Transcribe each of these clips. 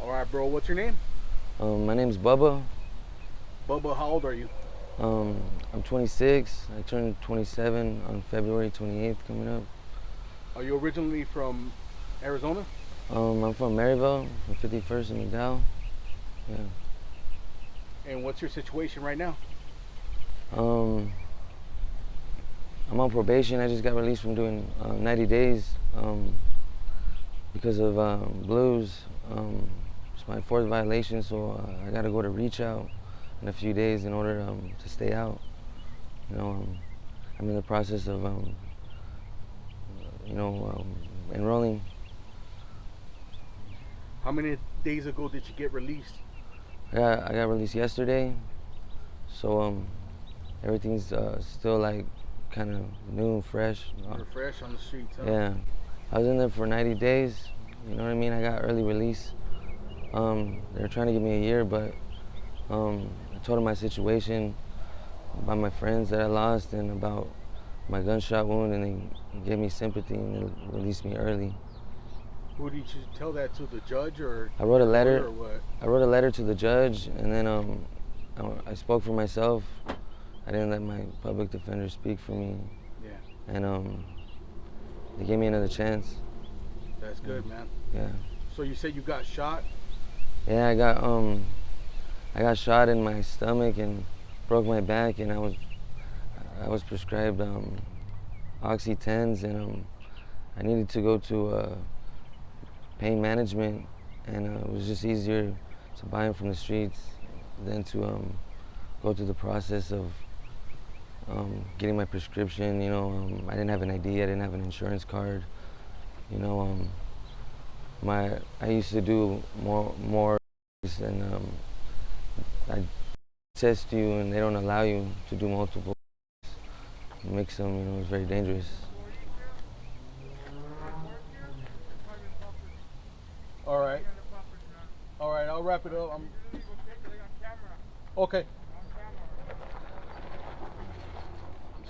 All right, bro. What's your name? My name's Bubba. Bubba. How old are you? Um, I'm 26. I turned 27 on February 28th coming up. Are you originally from Arizona? I'm from Maryville, from 51st and McDowell. Yeah. And what's your situation right now? Um, I'm on probation. I just got released from doing 90 days because of blues. It's my fourth violation, so I got to go to reach out in a few days in order to stay out. You know, I'm in the process of enrolling. How many days ago did you get released? I got released yesterday, so everything's still like kind of new and fresh. You're fresh on the streets, huh? Yeah, I was in there for 90 days. You know what I mean? I got early release. They were trying to give me a year, but I told them my situation, about my friends that I lost, and about my gunshot wound, and they gave me sympathy and they released me early. Who did you tell that to? The judge or I wrote a your lawyer letter. or what? I wrote a letter to the judge, and then I spoke for myself. I didn't let my public defender speak for me, Yeah, and they gave me another chance. that's good, man. Yeah, So you said you got shot? yeah. I got shot in my stomach and broke my back, and I was prescribed Oxy-10s, and I needed to go to pain management, and it was just easier to buy them from the streets than to go through the process of getting my prescription. I didn't have an ID, I didn't have an insurance card. You know, I used to do more, and I test you, and they don't allow you to do multiple. Mix them, it's very dangerous. All right. All right, I'll wrap it up. Okay.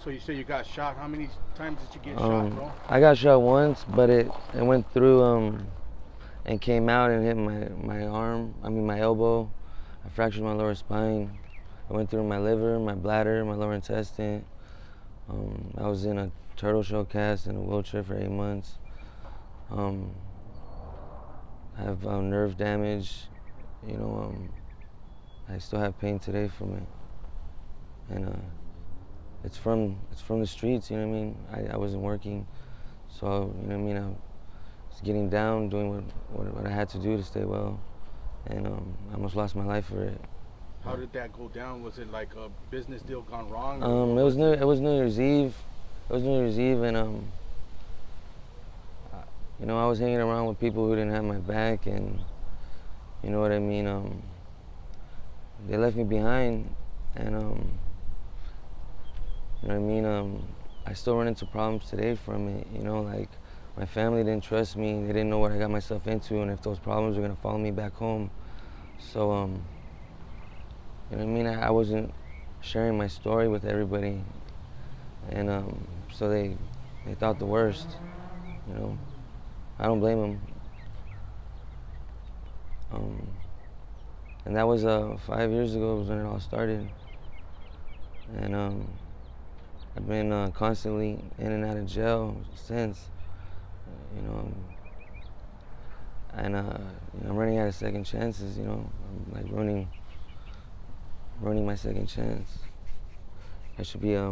So you say you got shot. How many times did you get shot, bro? I got shot once, but it went through and came out and hit my arm. I mean my elbow. I fractured my lower spine. It went through my liver, my bladder, my lower intestine. I was in a turtle shell cast in a wheelchair for 8 months. Um, I have nerve damage. You know, I still have pain today from it, and it's from the streets. You know what I mean? I wasn't working, so you know what I mean. I was getting down, doing what I had to do to stay well, and I almost lost my life for it. How did that go down? Was it like a business deal gone wrong? It was New Year's Eve. It was New Year's Eve, and I was hanging around with people who didn't have my back, and you know what I mean. They left me behind, and you know what I mean. I still run into problems today from it. Like my family didn't trust me. They didn't know what I got myself into, and if those problems were gonna follow me back home. So you know what I mean. I wasn't sharing my story with everybody, and so they thought the worst. You know, I don't blame them. Um, and that was 5 years ago was when it all started, and I've been constantly in and out of jail since. You know, and I'm running out of second chances. I'm like ruining my second chance. I should be it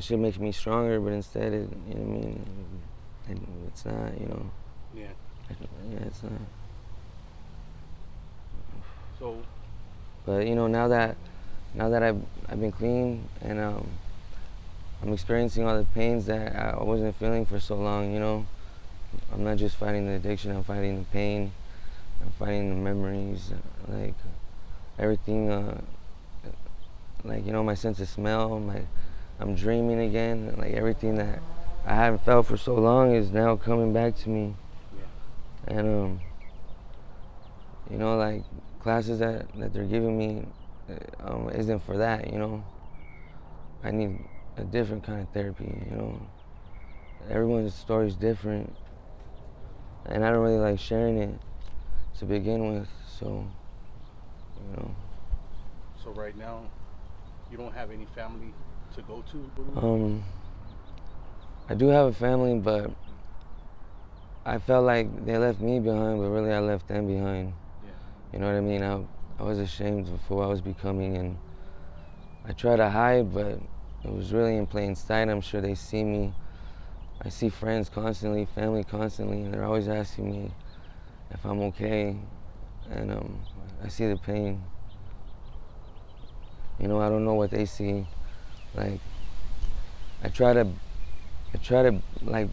should make me stronger, but instead you know what I mean, it's not. Yeah. Yeah, it's not. So But now that I've been clean, and I'm experiencing all the pains that I wasn't feeling for so long. I'm not just fighting the addiction, I'm fighting the pain, I'm fighting the memories, like everything, like my sense of smell, I'm dreaming again, like everything that I haven't felt for so long is now coming back to me. yeah. And like classes that they're giving me isn't for that. I need a different kind of therapy. Everyone's story is different, and I don't really like sharing it to begin with. So, you know. So right now, you don't have any family to go to? I do have a family, but I felt like they left me behind, but really I left them behind. Yeah. You know what I mean? I was ashamed of who I was becoming, and I try to hide, but it was really in plain sight. I'm sure they see me. I see friends constantly, family constantly, and they're always asking me if I'm okay, and I see the pain. You know, I don't know what they see. Like, I try to like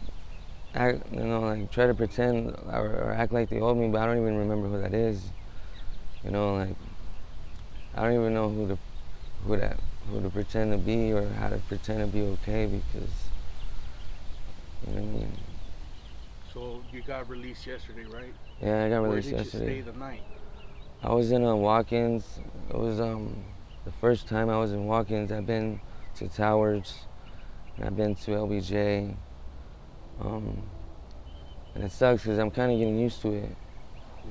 act, you know, like try to pretend or act like they owe me, but I don't even remember who that is. You know, like I don't even know who to pretend to be or how to pretend to be okay, because you know what I mean. So you got released yesterday, right? Yeah, I got Where released did you yesterday. stay the night? I was in walk-ins. It was the first time I was in walk-ins. I've been to Towers, and I've been to LBJ, and it sucks because I'm kind of getting used to it.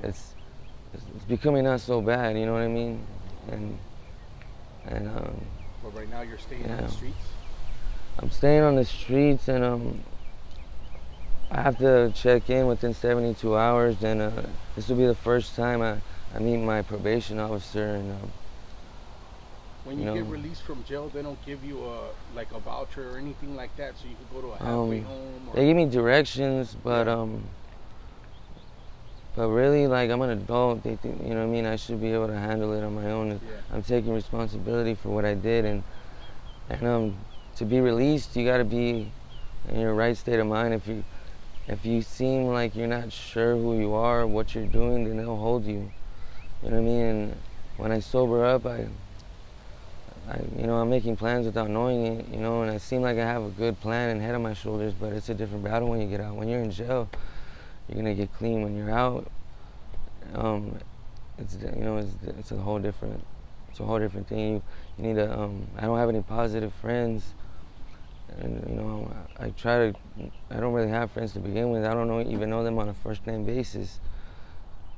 Yeah. It's becoming not so bad, you know what I mean? And But right now you're staying on yeah, the streets? I'm staying on the streets, and I have to check in within 72 hours. And this will be the first time I meet my probation officer, and When you you get know, released from jail, they don't give you a voucher or anything like that, so you could go to a halfway home. Or they give me directions, but yeah. but really, like, I'm an adult. They think, you know what I mean, I should be able to handle it on my own. Yeah. I'm taking responsibility for what I did, and to be released, you got to be in your right state of mind. If you seem like you're not sure who you are, what you're doing, then they'll hold you. You know what I mean? And when I sober up, I'm making plans without knowing it, you know, and I seem like I have a good plan and head on my shoulders, but it's a different battle when you get out. When you're in jail, you're gonna get clean. When you're out, it's a whole different thing. You need to. I don't have any positive friends, and you know, I don't really have friends to begin with. I don't even know them on a first name basis.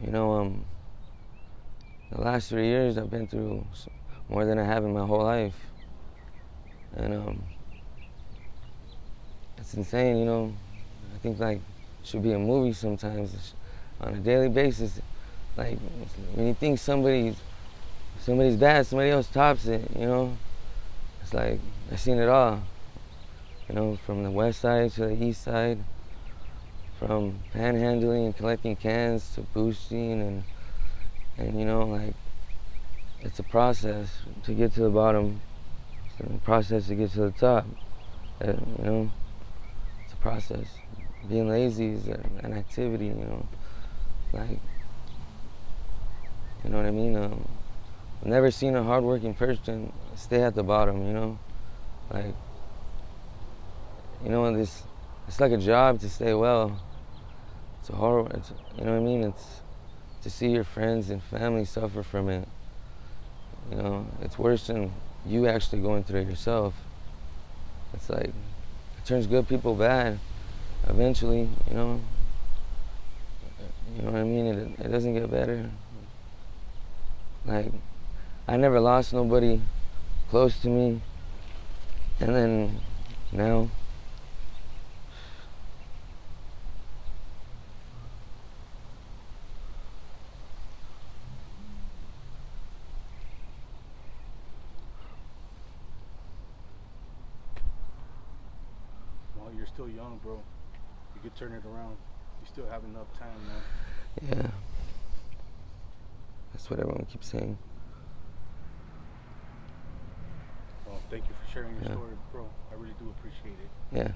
You know, the last 3 years I've been through more than I have in my whole life, and it's insane. You know, I think like it should be a movie sometimes on a daily basis. Like when you think somebody's bad, somebody else tops it. You know, it's like I've seen it all. You know, from the west side to the east side, from panhandling and collecting cans to boosting, and you know, like it's a process to get to the bottom. It's a process to get to the top. You know, it's a process. Being lazy is an activity. You know, like, you know what I mean. I've never seen a hardworking person stay at the bottom. You know, like, you know, it's like a job to stay well. It's a horror. You know what I mean. It's to see your friends and family suffer from it. You know, it's worse than you actually going through it yourself. It's like it turns good people bad eventually. You know what I mean. It doesn't get better. Like, I never lost nobody close to me, and then now. Well, you're still young, bro. You could turn it around. You still have enough time, man. Yeah. That's what everyone keeps saying. Well, thank you for sharing your story, bro. I really do appreciate it. Yeah.